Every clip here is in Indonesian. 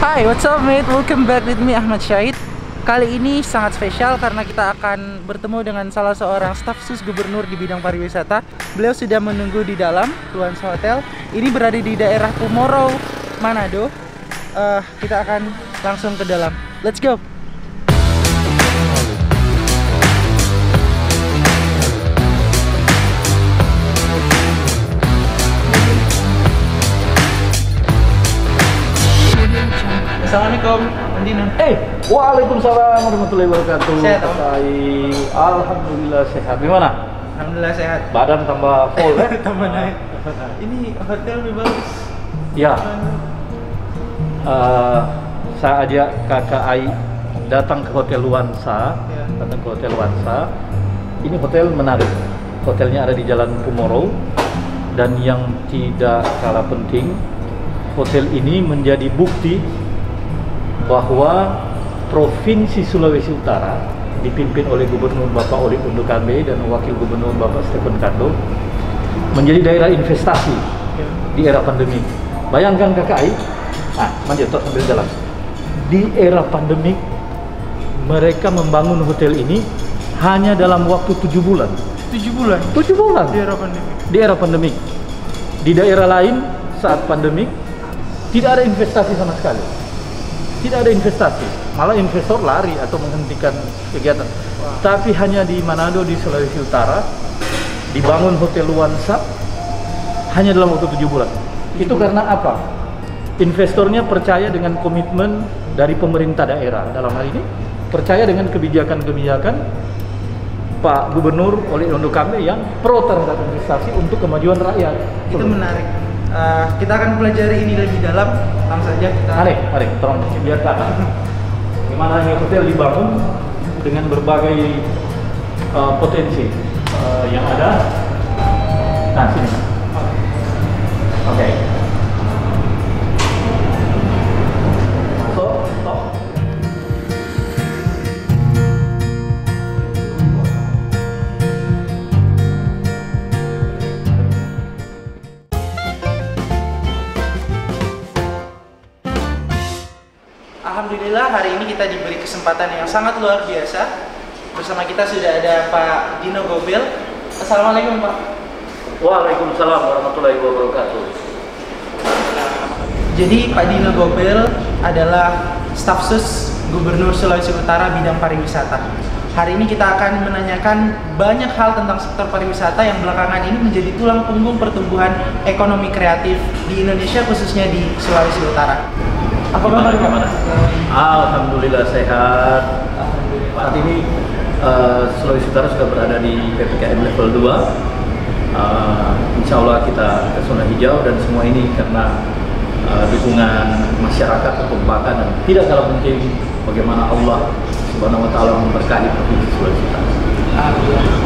Hai, what's up mate? Welcome back with me Ahmad Syahid. Kali ini sangat spesial karena kita akan bertemu dengan salah seorang staf sus gubernur di bidang pariwisata. Beliau sudah menunggu di dalam Luansa Hotel. Ini berada di daerah Kumoro, Manado. Kita akan langsung ke dalam. Let's go! Assalamualaikum, Andina. Waalaikumsalam warahmatullahi wabarakatuh. Sehat, Om? Alhamdulillah sehat. Gimana? Alhamdulillah sehat. Badan tambah full ya? Tambah naik. Ini hotel lebih bagus. Ya. Saya ajak kakak Ai datang ke Hotel Luansa. Ya. Datang ke Hotel Luansa. Ini hotel menarik. Hotelnya ada di Jalan Kumoro. Dan yang tidak kalah penting, hotel ini menjadi bukti bahwa Provinsi Sulawesi Utara dipimpin oleh Gubernur Bapak Oli Undu Kambe dan Wakil Gubernur Bapak Stephen Kando menjadi daerah investasi di era pandemi. Bayangkan kakak Ai, maju tok sambil jalan. Di era pandemi mereka membangun hotel ini hanya dalam waktu 7 bulan. 7 bulan? 7 bulan Di era pandemi? Di era pandemi. Di daerah lain saat pandemi tidak ada investasi sama sekali. Tidak ada investasi, malah investor lari atau menghentikan kegiatan. Tapi hanya di Manado di Sulawesi Utara dibangun Hotel Luansa hanya dalam waktu 7 bulan. Itu karena apa? Investornya percaya dengan komitmen dari pemerintah daerah. Dalam hal ini percaya dengan kebijakan-kebijakan Pak Gubernur Oli Undu Kambe yang pro terhadap investasi untuk kemajuan rakyat. Itu menarik. Kita akan pelajari ini lebih dalam. Langsung saja kita. Mari, tolong biar kakak. Gimana ini hotel dibangun dengan berbagai potensi yang ada. Nah, sini. Oke. Stop. Alhamdulillah hari ini kita diberi kesempatan yang sangat luar biasa. Bersama kita sudah ada Pak Dino Gobel. Assalamualaikum Pak. Waalaikumsalam warahmatullahi wabarakatuh. Jadi Pak Dino Gobel adalah staf sus Gubernur Sulawesi Utara bidang pariwisata. Hari ini kita akan menanyakan banyak hal tentang sektor pariwisata yang belakangan ini menjadi tulang punggung pertumbuhan ekonomi kreatif di Indonesia, khususnya di Sulawesi Utara. Apa kabar Pak? Alhamdulillah sehat. Saat ini Sulawesi Utara sudah berada di PPKM level 2. Insya Allah kita ke zona hijau dan semua ini karena dukungan masyarakat, kekompakan dan tidak kalah penting bagaimana Allah Subhanahu wa Ta'ala memberkahi Provinsi Sulawesi Utara.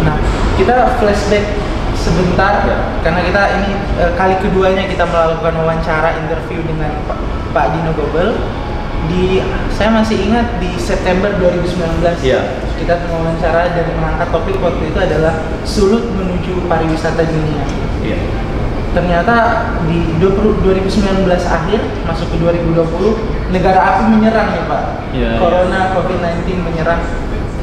Nah, kita flashback sebentar karena kita ini kali keduanya kita melakukan wawancara interview dengan Pak Dino Gobel. Saya masih ingat di September 2019 kita wawancara dan mengangkat topik waktu itu adalah Sulut menuju pariwisata dunia. Ternyata di 2019 akhir masuk ke 2020 negara api menyerang ya Pak. Corona COVID-19 menyerang.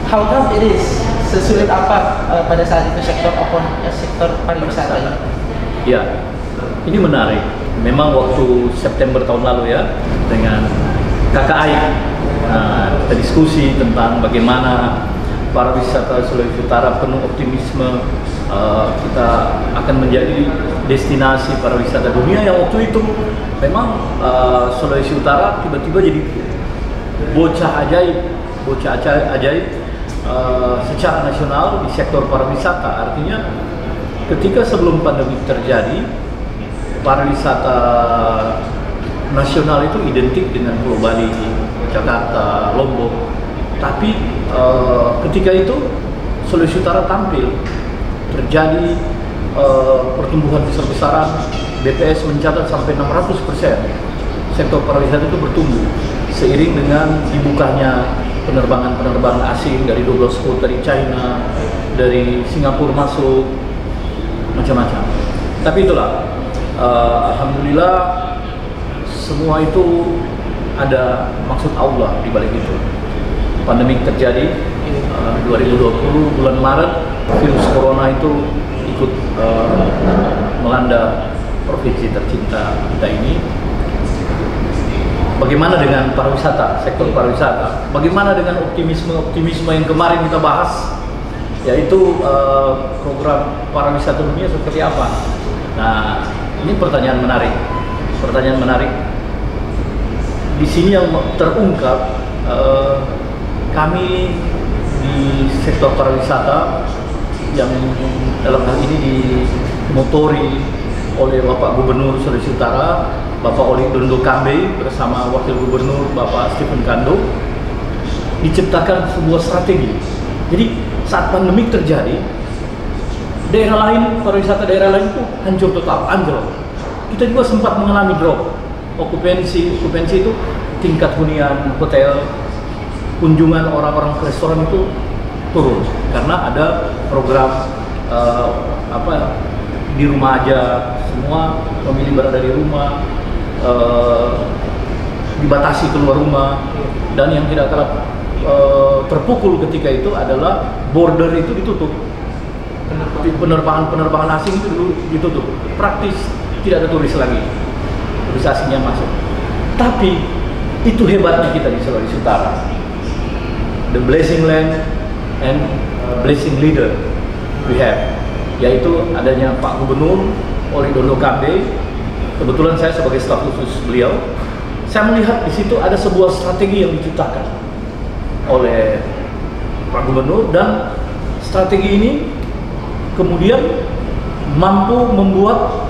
How come it is? Sesulit apa pada saat itu sektor pariwisata ini? Ya, ini menarik. Memang waktu September tahun lalu ya dengan kakak Ai kita diskusi tentang bagaimana pariwisata Sulawesi Utara penuh optimisme, kita akan menjadi destinasi pariwisata dunia yang waktu itu memang Sulawesi Utara tiba-tiba jadi bocah ajaib secara nasional di sektor pariwisata. Artinya ketika sebelum pandemi terjadi, pariwisata nasional itu identik dengan Pulau Bali, Jakarta, Lombok. Tapi ketika itu Sulawesi Utara tampil, terjadi pertumbuhan besar-besaran. BPS mencatat sampai 600% sektor pariwisata itu bertumbuh seiring dengan dibukanya penerbangan asing dari 12 kota, dari China, dari Singapura masuk, macam-macam. Tapi itulah, alhamdulillah semua itu ada maksud Allah di balik itu. Pandemi terjadi 2020 bulan Maret, virus corona itu ikut melanda provinsi tercinta kita ini. Bagaimana dengan pariwisata, sektor pariwisata? Bagaimana dengan optimisme yang kemarin kita bahas, yaitu program pariwisata dunia seperti apa? Nah, ini pertanyaan menarik. Di sini yang terungkap, kami di sektor pariwisata yang dalam hal ini dimotori oleh Bapak Gubernur Sulawesi Utara, Bapak Oli Dondo Kambe bersama Wakil Gubernur Bapak Stephen Kando, diciptakan sebuah strategi. Jadi saat pandemi terjadi, daerah lain, pariwisata daerah lain itu hancur total, anjlok. Kita juga sempat mengalami drop okupansi itu, tingkat hunian hotel, kunjungan orang-orang ke restoran itu turun karena ada program di rumah aja, semua memilih berada di rumah, dibatasi keluar rumah. Dan yang tidak kalah terpukul ketika itu adalah border itu ditutup, penerbangan asing itu dulu ditutup, praktis tidak ada turis lagi, turis asingnya masuk. Tapi itu hebatnya kita di Sulawesi Utara, the blessing land and blessing leader we have, yaitu adanya Pak Gubernur Oli Dondo Kambe. Kebetulan saya sebagai staf khusus beliau, saya melihat di situ ada sebuah strategi yang diciptakan oleh Pak Gubernur, dan strategi ini kemudian mampu membuat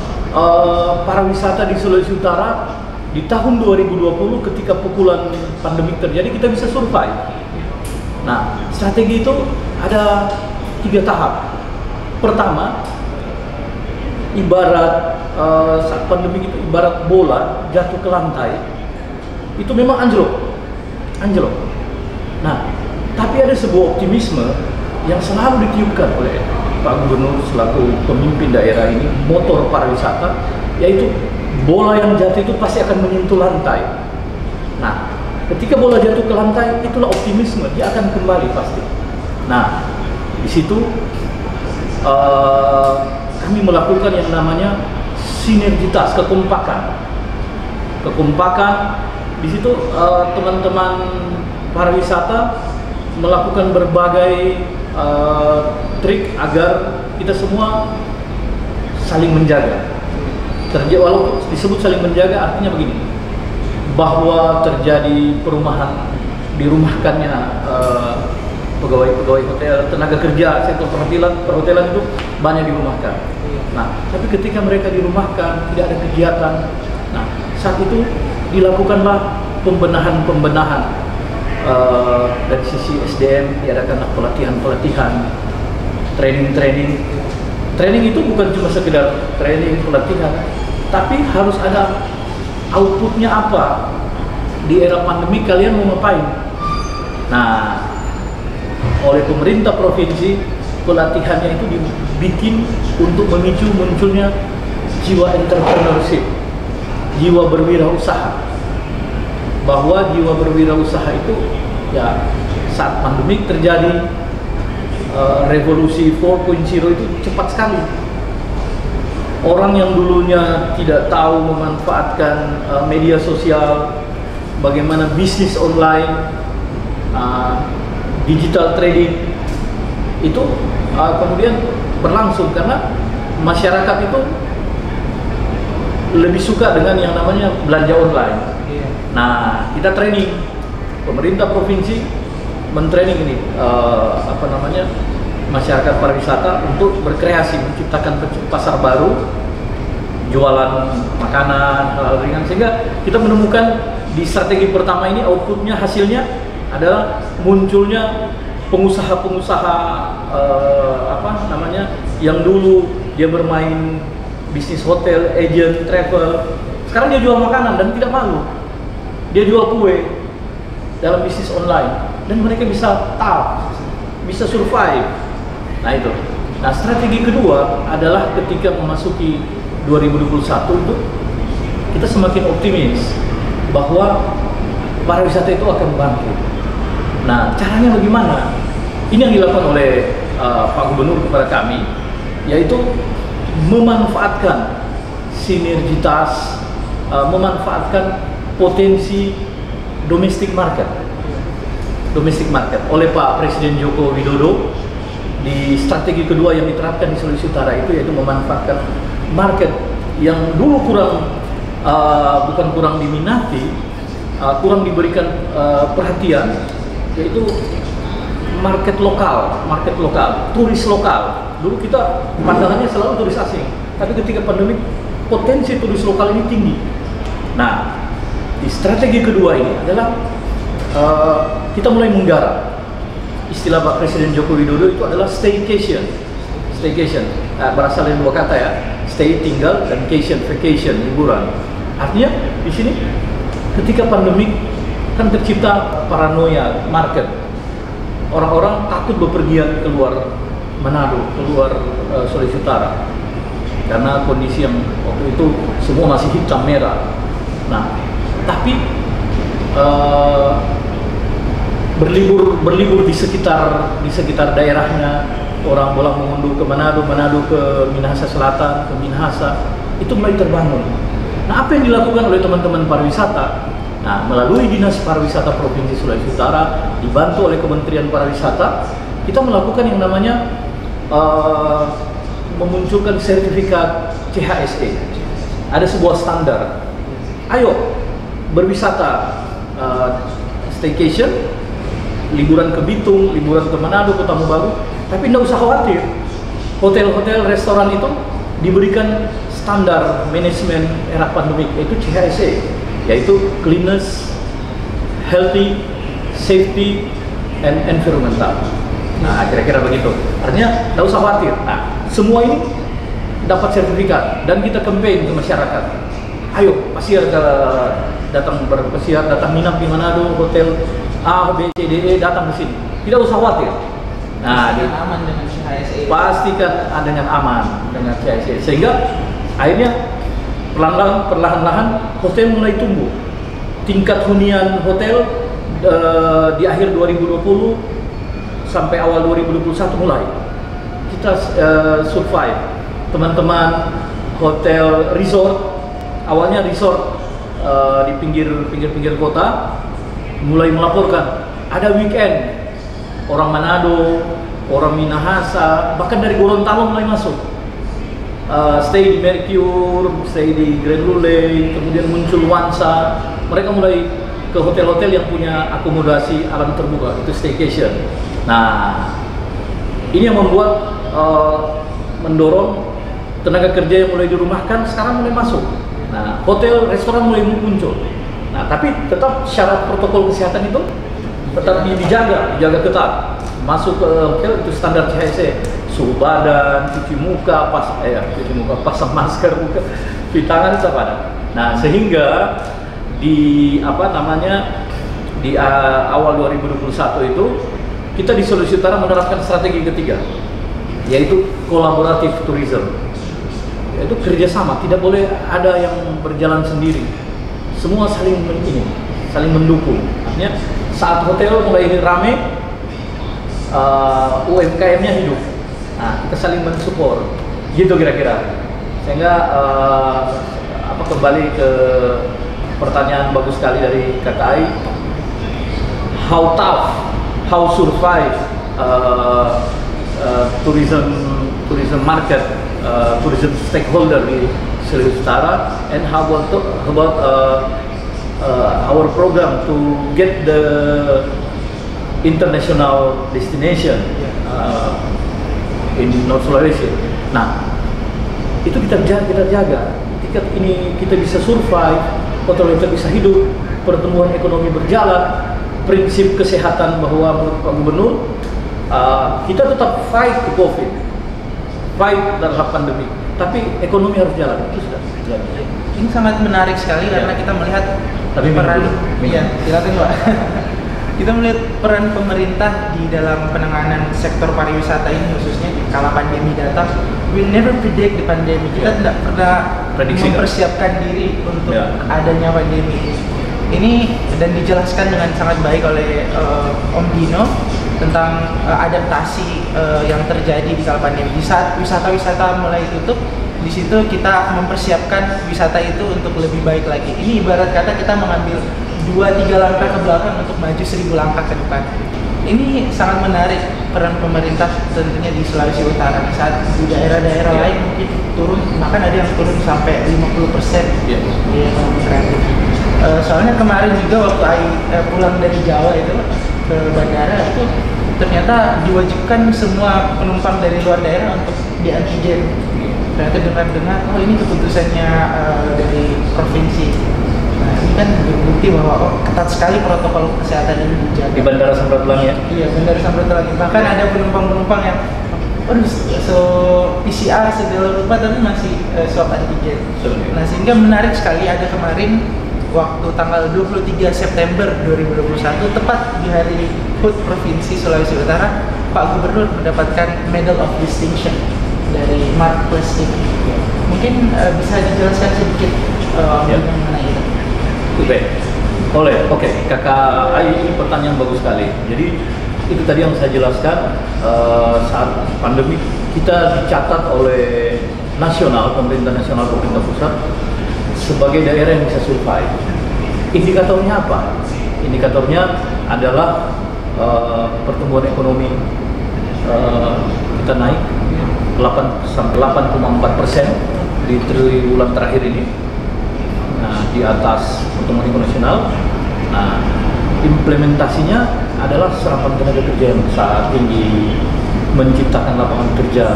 pariwisata di Sulawesi Utara di tahun 2020 ketika pukulan pandemi terjadi kita bisa survive. Nah, strategi itu ada 3 tahap. Pertama, ibarat saat pandemi itu ibarat bola jatuh ke lantai, itu memang anjlok. Nah, tapi ada sebuah optimisme yang selalu ditiupkan oleh Pak Gubernur selaku pemimpin daerah ini, motor pariwisata, yaitu bola yang jatuh itu pasti akan menyentuh lantai. Nah, ketika bola jatuh ke lantai, itulah optimisme, dia akan kembali pasti. Nah, di situ kami melakukan yang namanya sinergitas, kekompakan. Di situ teman-teman pariwisata melakukan berbagai trik agar kita semua saling menjaga. Walau disebut saling menjaga, artinya begini, bahwa terjadi perumahan, dirumahkannya pegawai hotel, tenaga kerja sektor perhotelan itu banyak dirumahkan. Nah, tapi ketika mereka dirumahkan, tidak ada kegiatan. Nah, saat itu dilakukanlah pembenahan dari sisi SDM, diadakanlah pelatihan, training itu bukan cuma sekedar training pelatihan, tapi harus ada outputnya apa. Di era pandemi kalian mau ngapain? Nah, oleh pemerintah provinsi, pelatihannya itu dibikin untuk memicu munculnya jiwa entrepreneurship, jiwa berwirausaha. Bahwa jiwa berwirausaha itu ya saat pandemik terjadi, revolusi 4.0 itu cepat sekali. Orang yang dulunya tidak tahu memanfaatkan media sosial, bagaimana bisnis online, digital trading, itu kemudian berlangsung karena masyarakat itu lebih suka dengan yang namanya belanja online. Nah, kita training, pemerintah provinsi mentraining ini masyarakat pariwisata untuk berkreasi, menciptakan pasar baru, jualan makanan, hal-hal ringan, sehingga kita menemukan di strategi pertama ini outputnya, hasilnya adalah munculnya pengusaha-pengusaha yang dulu dia bermain bisnis hotel, agent, travel, sekarang dia jual makanan dan tidak malu. Dia jual kue dalam bisnis online dan mereka bisa bisa survive. Nah itu. Nah, strategi kedua adalah ketika memasuki 2021 itu kita semakin optimis bahwa pariwisata itu akan bangkit. Nah, caranya bagaimana? Ini yang dilakukan oleh Pak Gubernur kepada kami, yaitu memanfaatkan sinergitas, memanfaatkan potensi domestic market oleh Pak Presiden Joko Widodo. Di strategi kedua yang diterapkan di Sulawesi Utara itu yaitu memanfaatkan market yang dulu bukan kurang diminati, kurang diberikan perhatian, yaitu market lokal, turis lokal. Dulu kita pandangannya selalu turis asing, tapi ketika pandemi potensi turis lokal ini tinggi. Nah, di strategi kedua ini adalah kita mulai menggarap. Istilah Pak Presiden Joko Widodo itu adalah staycation. Berasal dari dua kata ya, stay tinggal dan vacation liburan. Artinya di sini ketika pandemi kan tercipta paranoia market. Orang-orang takut bepergian keluar Manado, keluar Sulawesi Utara karena kondisi yang waktu itu semua masih hitam merah. Nah, tapi berlibur di sekitar daerahnya, orang bolang mengunduh ke Manado ke Minahasa Selatan, ke Minahasa, itu mulai terbangun. Nah, apa yang dilakukan oleh teman-teman pariwisata? Nah, melalui Dinas Pariwisata Provinsi Sulawesi Utara, dibantu oleh Kementerian Pariwisata, kita melakukan yang namanya memunculkan sertifikat CHSE. Ada sebuah standar. Ayo berwisata, staycation, liburan ke Bitung, liburan ke Manado, ke Tamu Baru, tapi tidak usah khawatir. Hotel-hotel, restoran itu diberikan standar manajemen era pandemik, yaitu CHSE, yaitu cleanliness, healthy, safety, and environmental. Nah, kira-kira begitu. Artinya tidak usah khawatir. Nah, semua ini dapat sertifikat dan kita campaign ke masyarakat. Ayo, datang minap di Manado, hotel A, B, C, D, E, datang ke sini. Tidak usah khawatir. Nah, aman dengan CHSE. Pastikan dengan aman dengan CHSE. Sehingga akhirnya perlahan-lahan hotel mulai tumbuh. Tingkat hunian hotel di akhir 2020 sampai awal 2021 mulai kita survive. Teman-teman hotel resort, awalnya resort di pinggir kota, mulai melaporkan ada weekend orang Manado, orang Minahasa, bahkan dari Gorontalo mulai masuk. Stay di Mercure, stay di Grand Lule, kemudian muncul Wansa. Mereka mulai ke hotel-hotel yang punya akomodasi alam terbuka, itu staycation. Nah, ini yang membuat mendorong tenaga kerja yang mulai dirumahkan sekarang mulai masuk. Nah, hotel, restoran mulai muncul. Nah, tapi tetap syarat protokol kesehatan itu tetap dijaga ketat. Masuk ke hotel itu standar CHSE, suhu badan, cuci muka, pasang masker, cuci tangan itu apa. Nah, sehingga di awal 2021 itu kita di Sulawesi Utara menerapkan strategi ketiga, yaitu kolaboratif tourism, yaitu kerjasama. Tidak boleh ada yang berjalan sendiri, semua saling mendukung. Artinya saat hotel mulai rame, UMKM-nya hidup. Nah, kita saling mensupport, gitu kira-kira. Sehingga kembali ke pertanyaan bagus sekali dari Kak Ai, how survive tourism market, tourism stakeholder di Sulawesi Utara, and how about our program to get the international destination in North Sulawesi. Nah, itu kita jaga. Ketika ini kita bisa survive, hotel-hotel bisa hidup, pertumbuhan ekonomi berjalan, prinsip kesehatan bahwa menurut Pak Gubernur, kita tetap fight the COVID, fight terhadap pandemi, tapi ekonomi harus jalan. Itu sudah terjadi. Ini sangat menarik sekali karena kita melihat peran, silakan Pak. Kita melihat peran pemerintah di dalam penanganan sektor pariwisata ini, khususnya kala pandemi datang. We never predict the pandemic. Kita tidak pernah mempersiapkan diri untuk adanya pandemi. Ini dan dijelaskan dengan sangat baik oleh Om Dino tentang adaptasi yang terjadi di kala pandemi. Di saat wisata-wisata mulai tutup, di situ kita mempersiapkan wisata itu untuk lebih baik lagi. Ini ibarat kata kita mengambil 2-3 langkah ke belakang untuk maju 1000 langkah ke depan. Ini sangat menarik peran pemerintah tentunya di Sulawesi Utara. Saat di daerah-daerah lain mungkin turun, bahkan ada yang turun sampai 50% di ekonomi kreatif. Soalnya kemarin juga waktu pulang dari Jawa itu ke bandara itu ternyata diwajibkan semua penumpang dari luar daerah untuk di antigen. Ternyata dengar-dengar, oh ini keputusannya dari provinsi. Nah ini kan berbukti bahwa ketat sekali protokol kesehatan ini dijaga. Di Bandara Samratulangi ya? Iya, Bandara Samratulangi. Bahkan ada penumpang-penumpang yang so PCR segala rupa tapi masih swab antigen. Nah sehingga menarik sekali ada kemarin waktu tanggal 23 September 2021 tepat di hari HUT Provinsi Sulawesi Utara, Pak Gubernur mendapatkan Medal of Distinction dari Mark Plus ini. Mungkin bisa dijelaskan sedikit mengenai itu. Oke, Kakak Ai, ini pertanyaan bagus sekali. Jadi itu tadi yang saya jelaskan, saat pandemi kita dicatat oleh pemerintah nasional, pemerintah pusat sebagai daerah yang bisa survive. Indikatornya apa? Indikatornya adalah pertumbuhan ekonomi kita naik 8,4% di triwulan terakhir ini. Nah, di atas pertumbuhan ekonomi nasional. Nah, implementasinya adalah serapan tenaga kerja yang sangat tinggi, menciptakan lapangan kerja,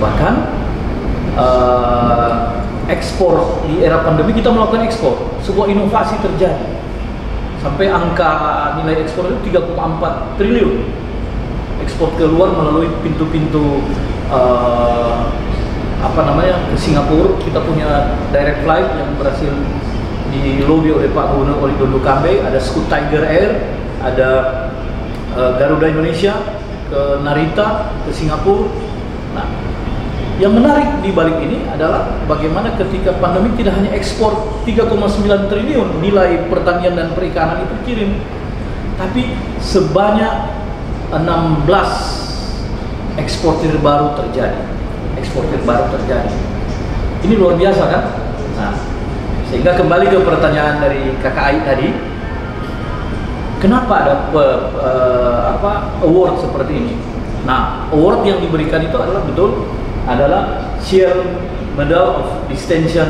bahkan ekspor. Di era pandemi kita melakukan ekspor, sebuah inovasi terjadi sampai angka nilai ekspor itu 3,4 triliun ekspor keluar melalui pintu-pintu ke Singapura. Kita punya direct flight yang berhasil di lobby oleh Pak Gubernur Olidondo Kambe. Ada Scoot Tiger Air, ada Garuda Indonesia ke Narita, ke Singapura. Nah, yang menarik di balik ini adalah bagaimana ketika pandemi tidak hanya ekspor 3,9 triliun nilai pertanian dan perikanan itu kirim, tapi sebanyak 16 eksportir baru terjadi. Ini luar biasa kan? Nah, sehingga kembali ke pertanyaan dari Kakak Ai tadi, kenapa ada award seperti ini? Nah, award yang diberikan itu adalah Shield Medal of Distinction,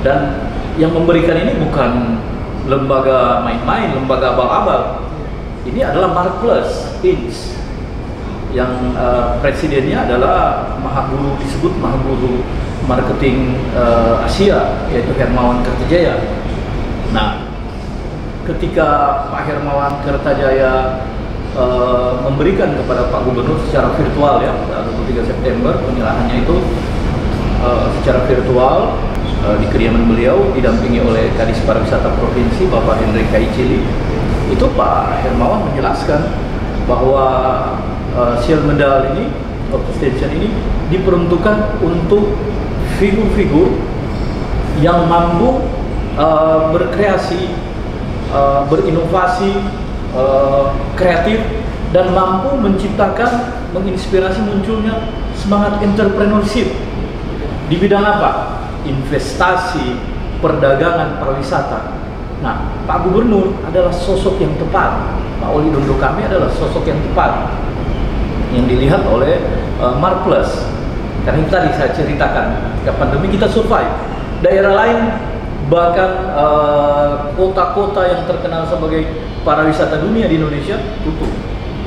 dan yang memberikan ini bukan lembaga main-main, lembaga abal-abal. Ini adalah Mark Plus Inc. yang presidennya adalah disebut Mahaguru Marketing Asia, yaitu Hermawan Kertajaya. Nah, ketika Pak Hermawan Kertajaya memberikan kepada Pak Gubernur secara virtual ya, 23 September penyerahannya itu secara virtual di kediaman beliau, didampingi oleh Kadis Pariwisata Provinsi Bapak Henry Kaicili. Itu Pak Hermawan menjelaskan bahwa Shield Medal ini, of Distinction ini diperuntukkan untuk figur-figur yang mampu berkreasi, berinovasi, kreatif, dan mampu menciptakan, menginspirasi munculnya semangat entrepreneurship di bidang apa? Investasi, perdagangan, pariwisata. Nah, Pak Gubernur adalah sosok yang tepat, Pak Olidondo Kambe adalah sosok yang tepat yang dilihat oleh Mark Plus. Karena itu tadi saya ceritakan, ketika pandemi kita survive. Daerah lain, bahkan kota-kota yang terkenal sebagai pariwisata dunia di Indonesia tutup,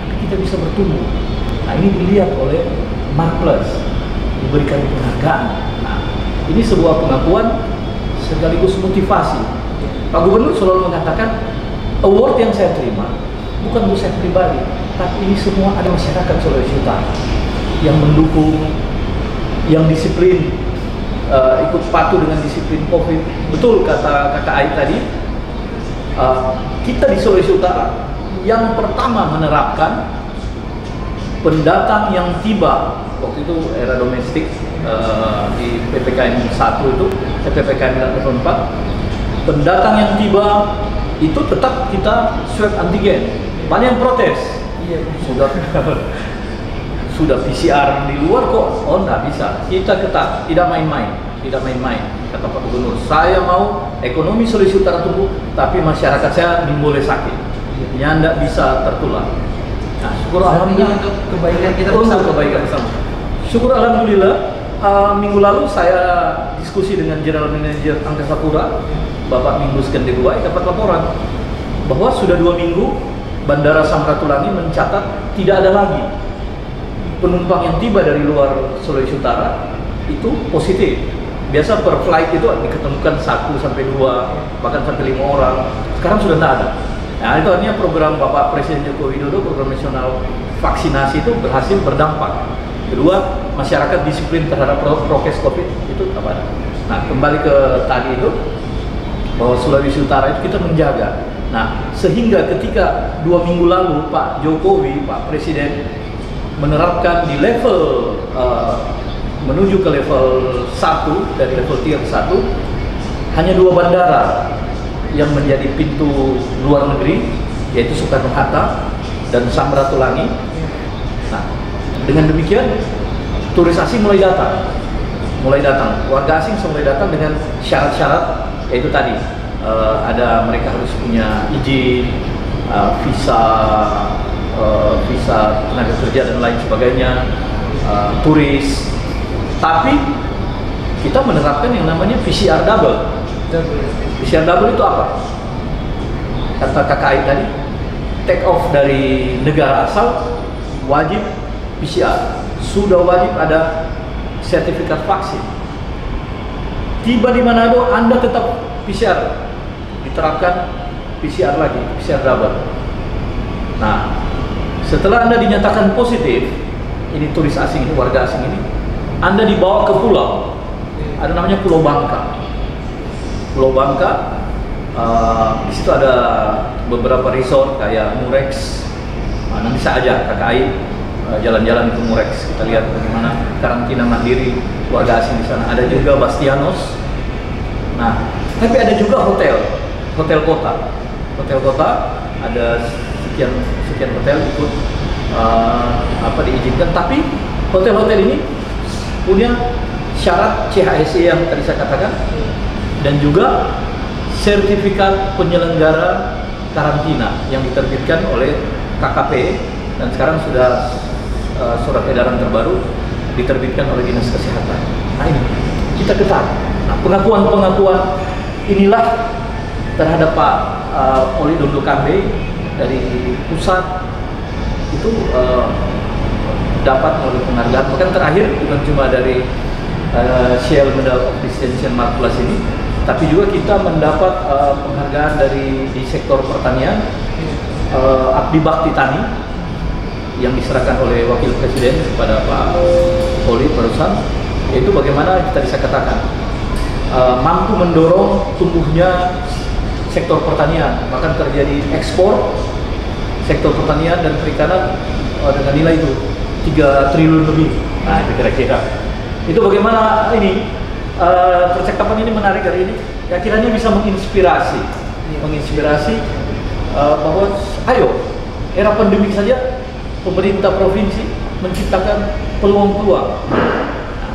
tapi kita bisa bertumbuh. Nah, ini dilihat oleh Mark Plus, diberikan penghargaan. Nah, ini sebuah pengakuan sekaligus motivasi. Pak Gubernur selalu mengatakan, award yang saya terima bukan untuk saya pribadi, tapi ini semua ada masyarakat Sulawesi Utara yang mendukung, yang disiplin, ikut patuh dengan disiplin COVID. Betul kata Kakak Ai tadi, kita di Sulawesi Utara yang pertama menerapkan pendatang yang tiba waktu itu era domestik di PPKM 1 itu, PPKM level 4, pendatang yang tiba itu tetap kita swab antigen. Banyak yang protes. Iya. Sudah PCR di luar kok, oh nggak bisa. Kita ketat, tidak main-main, kata Pak Gubernur. Saya mau ekonomi Sulawesi Utara tumbuh, tapi masyarakat saya boleh sakit, yang nggak bisa tertular. Nah, syukur alhamdulillah untuk kebaikan kita untuk bersama. kebaikan bersama. Syukur alhamdulillah, minggu lalu saya diskusi dengan General Manager Angkasa Pura, Bapak Mingus Kendebuai, dapat laporan bahwa sudah 2 minggu Bandara Samratulangi mencatat tidak ada lagi penumpang yang tiba dari luar Sulawesi Utara itu positif. Biasa per flight itu diketemukan 1 sampai 2, bahkan sampai 5 orang. Sekarang sudah tidak ada. Nah, itu artinya program Bapak Presiden Joko Widodo, program nasional vaksinasi itu berhasil berdampak. Kedua, masyarakat disiplin terhadap prokes COVID itu apa ada. Nah, kembali ke tadi itu, bahwa Sulawesi Utara itu kita menjaga. Nah, sehingga ketika 2 minggu lalu Pak Jokowi, Pak Presiden menerapkan di level menuju ke level 1 dari level tier 1, hanya 2 bandara yang menjadi pintu luar negeri, yaitu Soekarno-Hatta dan Samratulangi. Nah, dengan demikian turis asing mulai datang, warga asing mulai datang dengan syarat-syarat, yaitu tadi ada mereka harus punya izin, visa tenaga kerja dan lain sebagainya, turis. Tapi kita menerapkan yang namanya PCR double. PCR double itu apa? Kata KKI tadi, take off dari negara asal wajib PCR, sudah wajib ada sertifikat vaksin. Tiba di Manado Anda tetap PCR, diterapkan PCR lagi, PCR double. Nah, setelah Anda dinyatakan positif, ini turis asing ini, warga asing ini, Anda dibawa ke pulau, ada namanya Pulau Bangka. Pulau Bangka, di situ ada beberapa resort kayak Murex. Nah, nanti saya ajak KKI jalan-jalan ke Murex, kita lihat bagaimana karantina mandiri warga asing di sana. Ada juga Bastianos. Nah, tapi ada juga hotel kota, ada sekian hotel ikut diizinkan, tapi hotel-hotel ini punya syarat CHSE yang tadi saya katakan, dan juga sertifikat penyelenggara karantina yang diterbitkan oleh KKP, dan sekarang sudah surat edaran terbaru diterbitkan oleh Dinas Kesehatan. Nah, ini kita ketat. Nah, pengakuan inilah terhadap Pak Oli Dondo Kambe dari pusat itu dapat melalui penghargaan. Bahkan terakhir bukan cuma dari Shell Medal of Distinction Mark Plus ini, tapi juga kita mendapat penghargaan di sektor pertanian, Abdi Bakti Tani, yang diserahkan oleh Wakil Presiden kepada Pak Oli barusan, yaitu bagaimana kita bisa katakan mampu mendorong tumbuhnya sektor pertanian, bahkan terjadi ekspor sektor pertanian dan perikanan dengan nilai itu 3 triliun lebih. Nah, itu kira-kira. Itu bagaimana ini percakapan ini menarik hari ini. Ya, kiranya bisa menginspirasi bahwa ayo era pandemik saja pemerintah provinsi menciptakan peluang-peluang. Nah,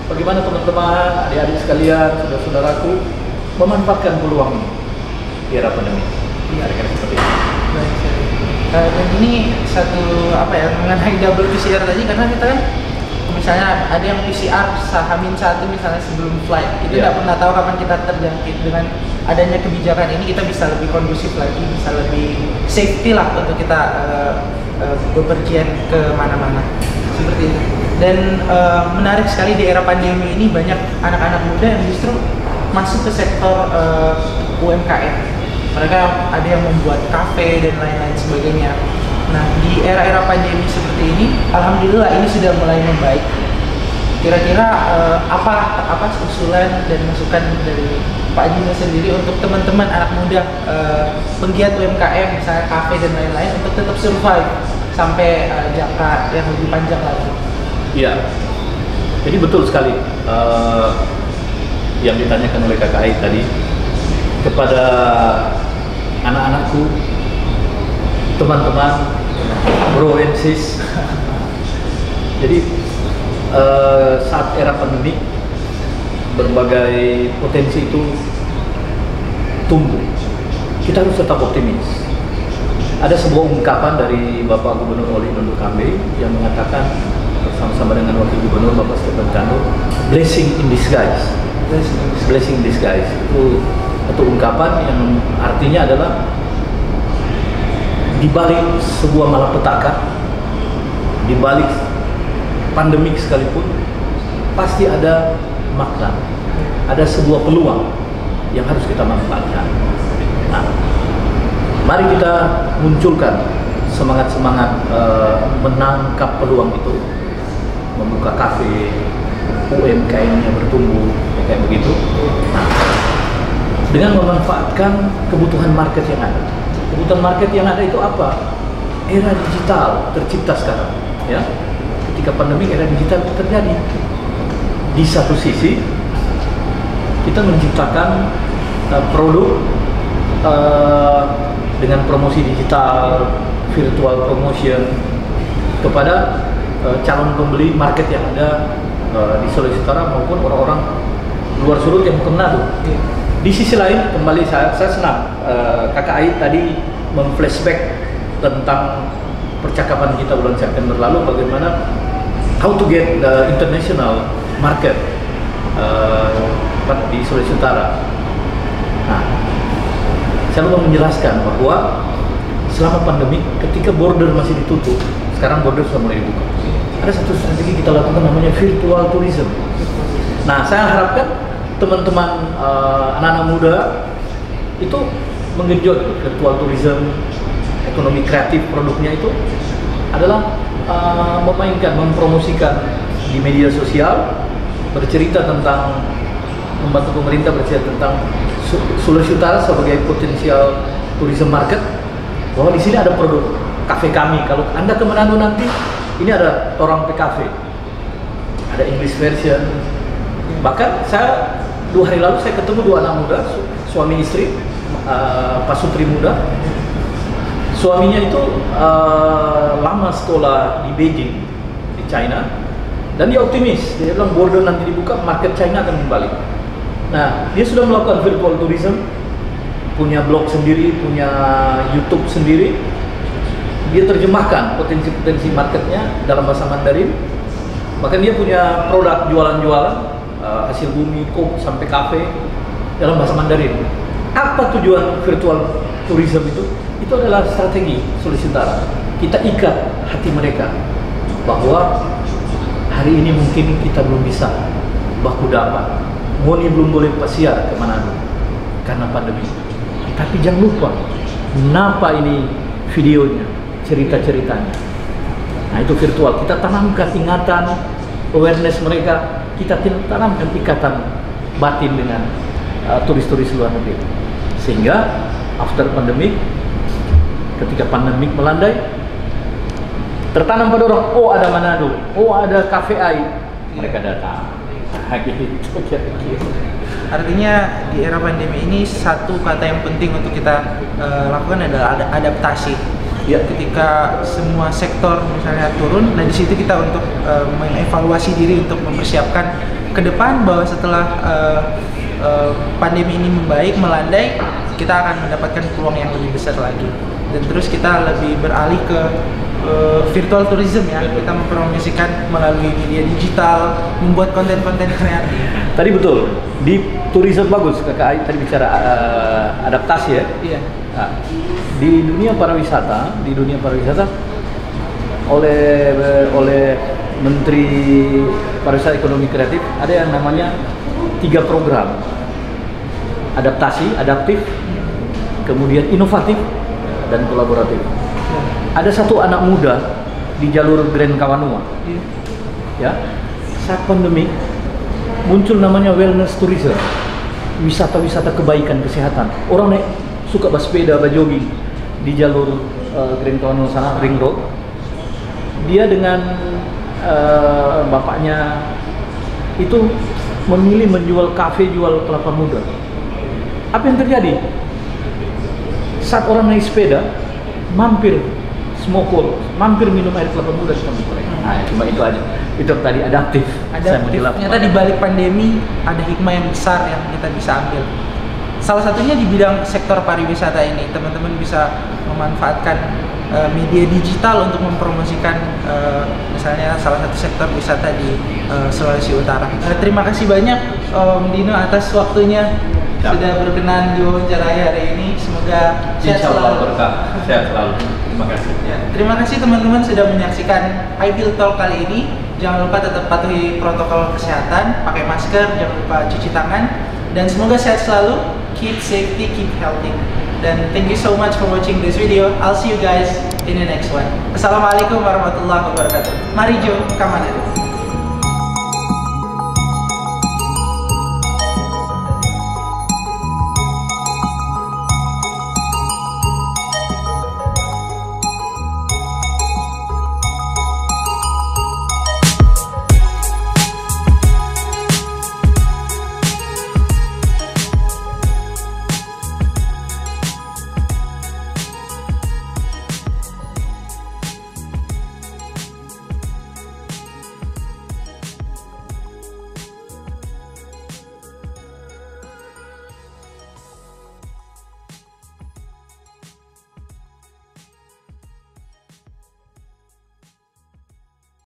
bagaimana teman-teman, adik-adik sekalian, saudara-saudaraku memanfaatkan peluang ini di era pandemi. Kira-kira seperti itu. Dan ini satu mengenai double PCR tadi, karena kita kan misalnya ada yang PCR H-1 misalnya sebelum flight, itu tidak pernah tahu kapan kita terjangkit. Dengan adanya kebijakan ini kita bisa lebih kondusif lagi, bisa lebih safety lah untuk kita bepergian ke mana-mana seperti itu. Dan menarik sekali di era pandemi ini banyak anak-anak muda yang justru masuk ke sektor UMKM. Mereka ada yang membuat kafe dan lain-lain sebagainya. Nah, di era-era pandemi seperti ini, alhamdulillah ini sudah mulai membaik. Kira-kira apa usulan dan masukan dari Pak Dino sendiri untuk teman-teman anak muda penggiat UMKM, misalnya kafe dan lain-lain, untuk tetap survive sampai jangka yang lebih panjang lagi? Iya, Jadi betul sekali yang ditanyakan oleh Kakak Aid tadi kepada anak-anakku, teman-teman, bro and sis. Jadi saat era pandemi berbagai potensi itu tumbuh. Kita harus tetap optimis. Ada sebuah ungkapan dari Bapak Gubernur Oli Dondo Kambe yang mengatakan bersama-sama dengan Wakil Gubernur Bapak Stephen Kando, blessing in disguise. Blessing in disguise itu satu ungkapan yang artinya adalah di balik sebuah malapetaka, di balik pandemik sekalipun, pasti ada makna, ada sebuah peluang yang harus kita manfaatkan. Nah, mari kita munculkan semangat-semangat menangkap peluang itu, membuka kafe, UMKM-nya bertumbuh, kayak begitu. Nah, dengan memanfaatkan kebutuhan market yang ada. Kebutuhan market yang ada itu apa? Era digital tercipta sekarang, ya. Ketika pandemi, era digital terjadi. Di satu sisi, kita menciptakan produk dengan promosi digital, virtual promotion kepada calon pembeli market yang ada di Sulawesi Utara maupun orang-orang luar Sulut yang ke Manado. Di sisi lain, kembali saya senang Kakak Aid tadi memflashback tentang percakapan kita bulan September lalu, bagaimana how to get the international market di Sulawesi Utara. Nah, saya lupa menjelaskan bahwa selama pandemi, ketika border masih ditutup, sekarang border sudah mulai dibuka. Ada satu strategi kita lakukan namanya virtual tourism. Nah, saya harapkan teman-teman anak-anak muda itu menggenjot virtual tourism, ekonomi kreatif produknya itu adalah mempromosikan di media sosial, bercerita tentang, membantu pemerintah bercerita tentang Sulawesi Utara sebagai potensial tourism market, bahwa di sini ada produk kafe kami. Kalau Anda ke Manado nanti, ini ada Torang Pe Cafe, ada English version. Bahkan saya 2 hari lalu saya ketemu 2 anak muda, suami istri, pasutri muda. Suaminya itu lama sekolah di Beijing, di China, dan dia optimis. Dia bilang border nanti dibuka, market China akan kembali. Nah, dia sudah melakukan virtual tourism, punya blog sendiri, punya YouTube sendiri. Dia terjemahkan potensi-potensi marketnya dalam bahasa Mandarin. Bahkan dia punya produk jualan-jualan hasil bumi, kok sampai kafe dalam bahasa Mandarin. Apa tujuan virtual tourism itu? Itu adalah strategi Sulawesi Utara. Kita ikat hati mereka bahwa hari ini mungkin kita belum bisa baku dapat, Moni belum boleh pasiar ke Manado karena pandemi. Tapi jangan lupa, kenapa ini videonya, cerita-ceritanya. Nah, itu virtual. Kita tanamkan ingatan, awareness mereka. Kita tanamkan ikatan batin dengan turis-turis luar negeri. Sehingga after pandemic, ketika pandemik melandai, tertanam pada orang, oh ada Manado, oh ada Cafe Aid, mereka datang. Gitu kira-kira. Artinya di era pandemi ini satu kata yang penting untuk kita lakukan adalah adaptasi. Ya, ketika semua sektor misalnya turun, nah di situ kita untuk mengevaluasi diri untuk mempersiapkan ke depan bahwa setelah pandemi ini membaik, melandai, kita akan mendapatkan peluang yang lebih besar lagi. Dan terus kita lebih beralih ke virtual tourism ya, kita mempromosikan melalui media digital, membuat konten-konten kreatif. Tadi betul, di tourism bagus, Kakak Aid tadi bicara adaptasi ya. Iya. Nah, di dunia pariwisata oleh Menteri Pariwisata Ekonomi Kreatif ada yang namanya 3 program: adaptasi, adaptif, kemudian inovatif, dan kolaboratif. Ada satu anak muda di jalur Grand Kawanua, ya, saat pandemi muncul namanya wellness tourism, wisata-wisata kebaikan kesehatan. Orang suka bersepeda, berjogging di jalur Grand Kawanua sana, Ring Road. Dia dengan bapaknya itu memilih menjual kafe, jual kelapa muda. Apa yang terjadi? Saat orang naik sepeda, mampir smokol, mampir minum air kelapa muda di tempat mereka. Nah, cuma itu aja. Itu tadi adaptif. Ternyata di balik pandemi ada hikmah yang besar yang kita bisa ambil. Salah satunya di bidang sektor pariwisata ini, teman-teman bisa memanfaatkan media digital untuk mempromosikan misalnya salah satu sektor wisata di Sulawesi Utara. Terima kasih banyak Om Dino atas waktunya sudah berkenan diwawancarai hari ini. Semoga sehat selalu. Berkah, sehat selalu. Terima kasih. Ya, terima kasih teman-teman sudah menyaksikan iBuild Talk kali ini. Jangan lupa tetap patuhi protokol kesehatan, pakai masker, jangan lupa cuci tangan, dan semoga sehat selalu. Keep safety, keep healthy. Dan thank you so much for watching this video. I'll see you guys in the next one. Assalamualaikum warahmatullahi wabarakatuh. Mari Jo, kamana.